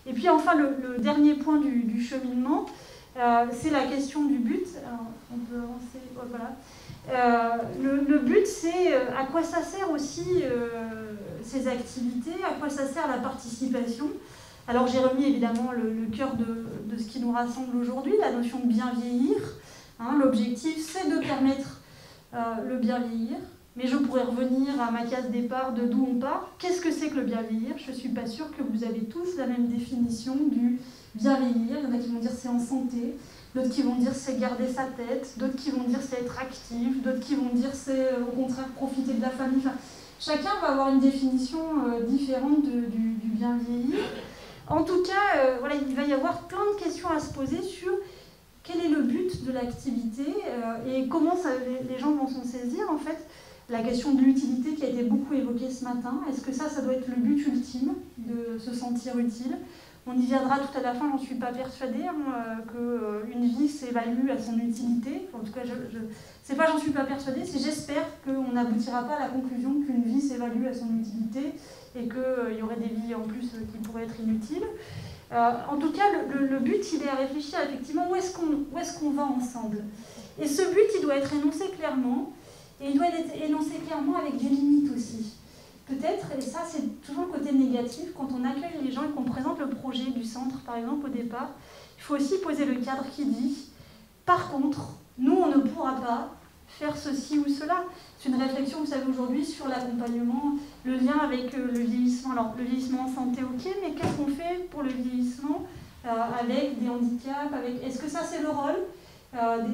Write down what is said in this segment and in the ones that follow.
Et puis enfin, le dernier point du cheminement, c'est la question du but. Alors, on peut avancer, oh, voilà. Le but, c'est à quoi ça sert aussi ces activités, à quoi ça sert la participation. Alors j'ai remis évidemment le cœur de ce qui nous rassemble aujourd'hui, la notion de bien vieillir. Hein, l'objectif, c'est de permettre le bien vieillir. Mais je pourrais revenir à ma case départ de d'où on part. Qu'est-ce que c'est que le bien vieillir? Je ne suis pas sûre que vous avez tous la même définition du bien vieillir. Il y en a qui vont dire c'est en santé, d'autres qui vont dire c'est garder sa tête, d'autres qui vont dire c'est être actif, d'autres qui vont dire c'est au contraire profiter de la famille. Enfin, chacun va avoir une définition différente du bien vieillir. En tout cas, voilà, il va y avoir plein de questions à se poser sur quel est le but de l'activité et comment les gens vont s'en saisir en fait. La question de l'utilité qui a été beaucoup évoquée ce matin, est-ce que ça doit être le but ultime, de se sentir utile? On y viendra tout à la fin, j'en suis pas persuadée, qu'une vie s'évalue à son utilité. En tout cas, c'est pas j'en suis pas persuadée, c'est j'espère qu'on n'aboutira pas à la conclusion qu'une vie s'évalue à son utilité et qu'il y aurait des vies en plus qui pourraient être inutiles. En tout cas, le but, il est à réfléchir effectivement où est-ce qu'on va ensemble. Et ce but, il doit être énoncé clairement. Et il doit être énoncé clairement avec des limites aussi. Peut-être, et ça c'est toujours le côté négatif, quand on accueille les gens et qu'on présente le projet du centre, par exemple, au départ, il faut aussi poser le cadre qui dit « Par contre, nous, on ne pourra pas faire ceci ou cela ». C'est une réflexion, vous savez, aujourd'hui sur l'accompagnement, le lien avec le vieillissement. Alors, le vieillissement en santé, ok, mais qu'est-ce qu'on fait pour le vieillissement avec des handicaps, est-ce que ça c'est le rôle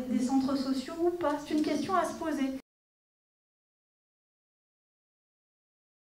des centres sociaux ou pas? C'est une question à se poser.